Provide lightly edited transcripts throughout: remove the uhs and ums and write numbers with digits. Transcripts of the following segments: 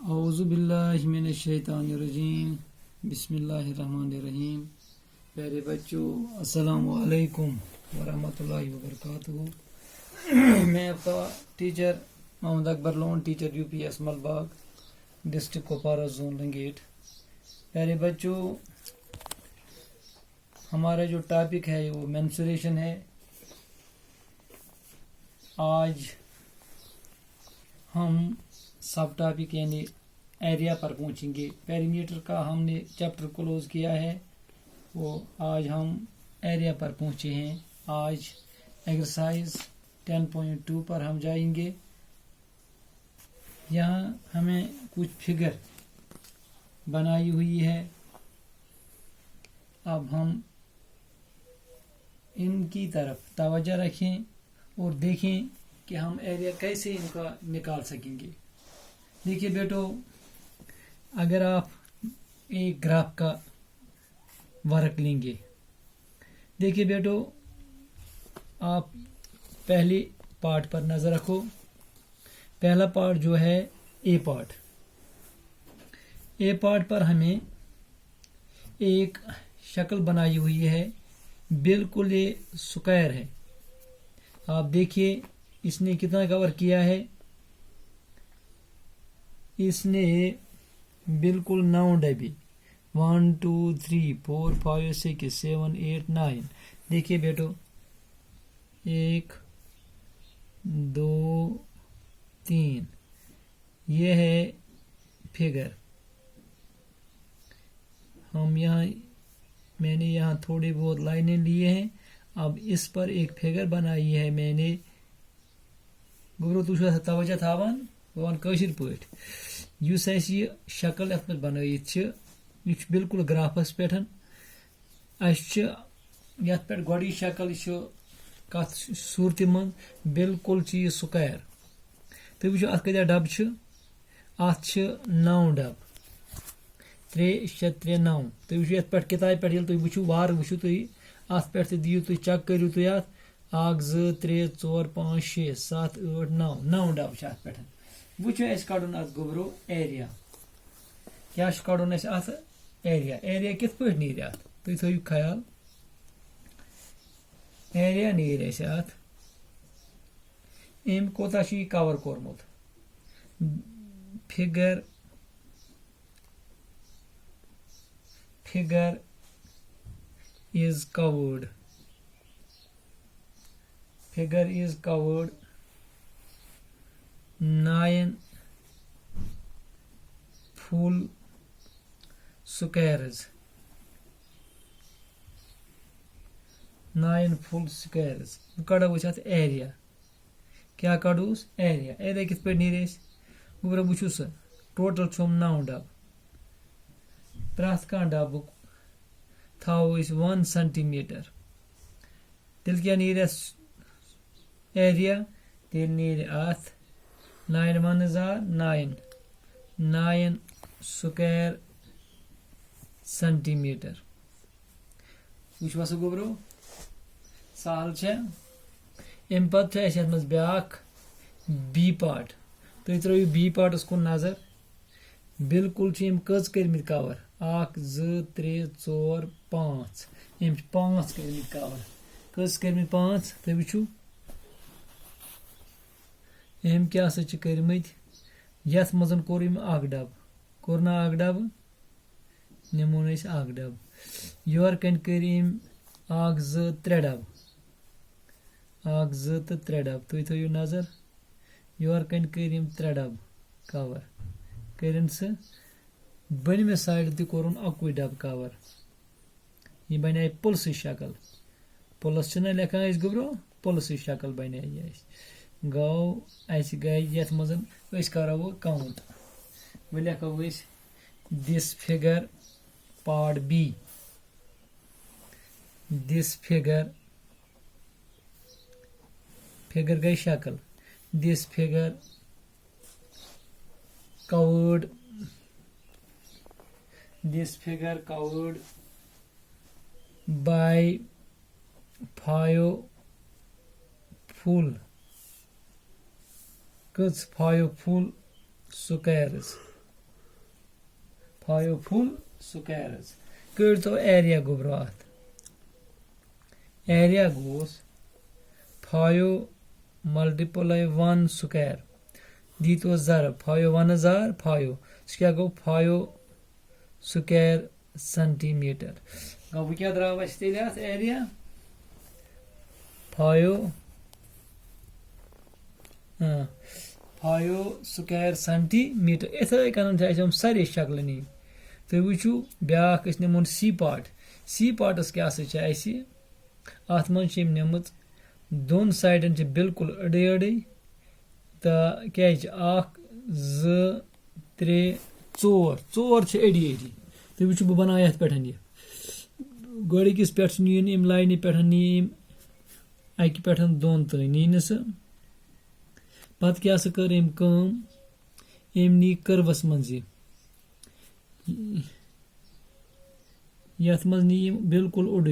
औज़ुबिल्लाहि मिनश्शैतानिर्रजीम बिस्मिल्लाहिर्रहमानिर्रहीम। प्यारे बच्चों, अस्सलामु अलैकुम वरहमतुल्लाहि वबरकातुहू। मैं आपका teacher Mohammad Akbar Lone, teacher UPS Malbagh, district Kupwara, zone Langate. प्यारे बच्चों, हमारा जो टॉपिक है वो मेंस्ट्रुएशन है। आज हम सब टॉपिक यानी एरिया पर पहुंचेंगे। पेरीमीटर का हमने चैप्टर क्लोज किया है, वो आज हम एरिया पर पहुंचे हैं। आज एक्सरसाइज 10.2 पर हम जाएंगे। यहाँ हमें कुछ फिगर बनाई हुई है। अब हम इनकी तरफ तवज्जो रखें और देखें कि हम एरिया कैसे इनका निकाल सकेंगे। देखिए बेटो, अगर आप एक ग्राफ का वर्क लेंगे, देखिए बेटो, आप पहले पार्ट पर नजर रखो। पहला पार्ट जो है ए पार्ट। ए पार्ट पर हमें एक शक्ल बनाई हुई है, बिल्कुल ये स्क्वायर है। आप देखिए इसने कितना कवर किया है। इसने बिल्कुल 9 डबी 1 2 3 4 5 6 7 8 9। देखिए बेटो, 1 2 3, ये है फिगर। मैंने यहाँ थोड़ी बहुत लाइनें लिए हैं। अब इस पर एक फिगर बनाई है मैंने। गुरु तुझे तवज्जो थावन वन कशिर पट युस यह शक्ल यथ में बनयित यह बिल्कुल ग्राफस पे। यथ पे गोड़ी शक्ल कत सूरत मन बिल्कुल यह स्क्वायर। तुम वो अत कत डब अत 9 डब 3 6 3 9। तुम वो पे किताब पे तुम वो वार वो तुम अत पे दियो तुम चेक करू तुम अत 1 2 3 4 5 6 7 8 9 डब अत पे। वो कड़न अत गोबरो एरिया। क्या कड़न अत एरिया। एरिया कित पे नीर अत तुम थो ख्याल। एरिया नीर अत अम कोता कवर कोरमुत। Figure is covered. Figure is covered 9 full squares. 9 full squares. कड़ा वो एरिया। क्या कड़ूस एरिया। एरिया कित पे नीर वो वो टोटल छुम 9 डब। प्रथ कह डब थो 1 सेंटीमीटर। तिल क्या नीर एरिया। तिल नीर अत 9 1 9 स्क्वायर सेंटीमीटर। वो सो गोबरो सहल अम पे ब्या बी पार्ट। तुम त्रो बी पार्टस कुन नजर। बिल्कुल कज कर कवर 1 2 3 4 5। 5 कर कवर। कज कर 5 तुम वो क्या कर्म यथ मजन कोर अख डब। कोर ना अख डब निमोन 1 डब। योर कन कर 1 2 3 डब। 1 2 तो 3 डब। तुम थो नजर। योर कन कर 3 डब कवर कर बनमे साइड तोर 1 डब कवर। यह बन पुलस शक्ल। पुलस लेखान गोबरो पुलस शक्ल बन गो गई मजन करो काउंट। वो लिखो this figure part B. This figure गई शक्ल। This figure covered. This figure covered by 5 full squares. 5 full squares. Kır to area gobro at. Area goes 5 multiply 1 square. Dit was 0. 5 1 is 5. So go 5 square centimeter. Now we can draw a area 5 square centimeter. Ithai kanan thai sare shakl ni. तो वुचु back नमोन सी parts क्या अत मन नमुत दोन साइडन बिल्कुल अड़े अड़े तो क्या 1 2 3 4 अड़ी अड़ी तो वुचु बह बना ये पे गोड़किस पे नीन अम लाइन पे नीम अकि पे दोन तन नी सह पत क्या कर अम नी कर्वस मज यथ मज नी बिल्कुल उड़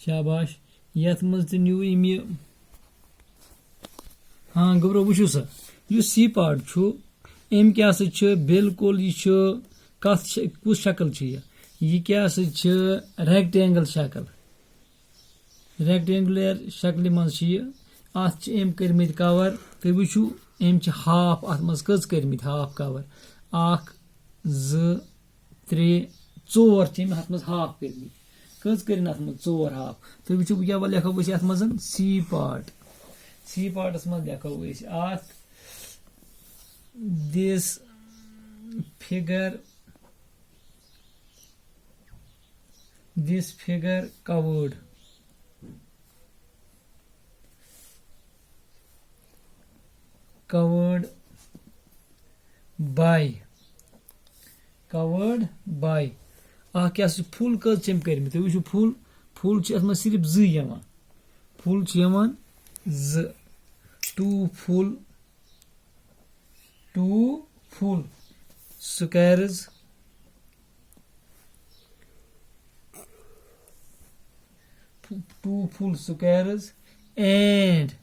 शाबाश यथ मज न्यू हाँ गबरो वुचु सा सी पार्ट अम क्या बिल्कुल यह कत कुछ शक्ल यह क्या रेक्टेंगल शक्ल रेक्टेंगुलर शक्ल मज अत कर्म कवर तो वुचु अम हाफ अत मज कज कर्म हाफ कवर 1 2 3 4 अत मज हाफ कर्म कज कर अत मज 4 हाफ तो वुचु क्या लिखो अत मज सी पार्टस मज लिखो अत दिस figure covered by क्या फुल कज कर्म तो वो फुल अत मज सिर्फ 2 full 2 full squares and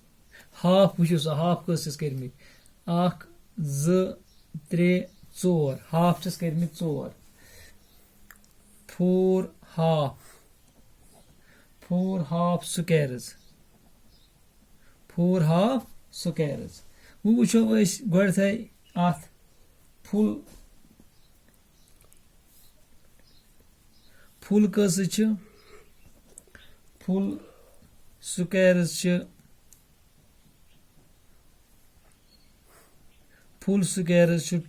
half वुचु हाफ कस कर्म 1 2 3 4 हाफ कर्म 4 4 half squares वो वुचो गोड़ थे अत फुल कस फुल स्क्वायर्स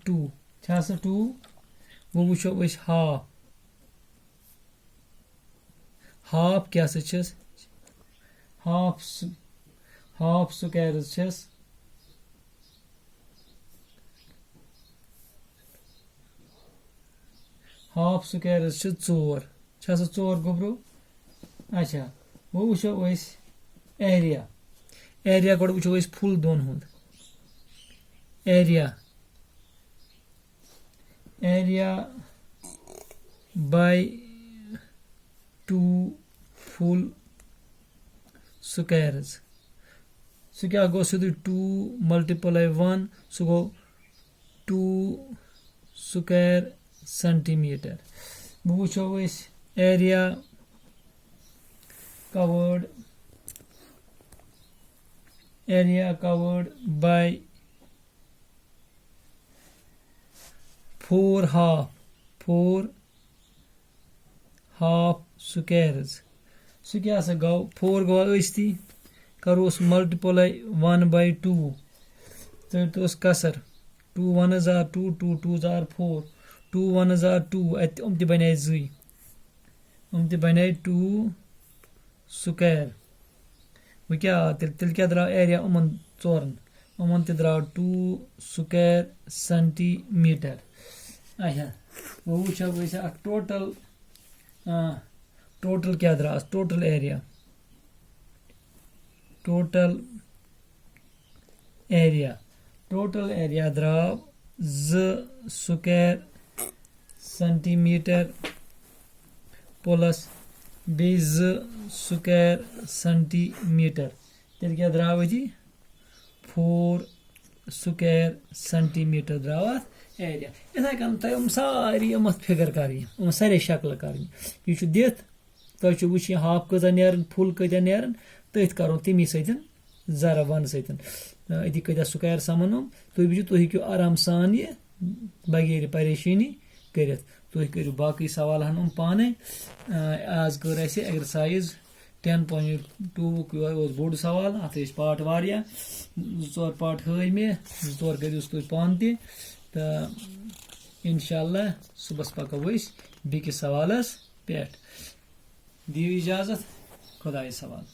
2 2 वो वुचो हाफ क्या हाफ स्क्वायर्स हाफ स्क्वायर्स 4 4 गोब्रो अच्छा वो वुचो एरिया गोड़ वुचो फुल दोन हुंद area by 2 full squares so क्या गो सीधे 2 multiply 1 सो गो 2 square centimeter वुचो एरिया covered by 4 half squares so क्या गो 4 गो अस्ती करोस मल्टीप्लाई 1 by 2 तो कसर 2 1 are 2 2 2 are 4 2 1 are 2 अत बने 2 बने 2 स्क्वायर वो क्या तिल क्या द्रा एरिया उमन 4 द्रा 2 स्क्वायर सेंटीमीटर अच्छा वो वुचो टोटल क्या द्रा टोटल एरिया द्रा 2 square centimetre plus 2 square centimetre तेल क्या द्रा 4 स्क्वायर सेंटीमीटर द्राव अथ एरिया इथे कन तुम सारी फिगर कर सारे शक्ल कर यह दिथ तुम वो हाफ कत नीर फुल कत नीर तथ करो तमी सत जरा वन सत अति कत स्क्वायर समन तुम वो तुम हेको आराम सान यह बगैर परेशानी कर तुम करो बाकी सवाल हम पाने आज कर एक्सरसाइज 10.2 बोड़ सवाल अत पार्ट वारिया जोर पार्ट हई मे जोर करो तुम पान तो इंशाल्लाह सुबह पको बेकिस सवालस पे दियो इजाजत खुदा सवाल।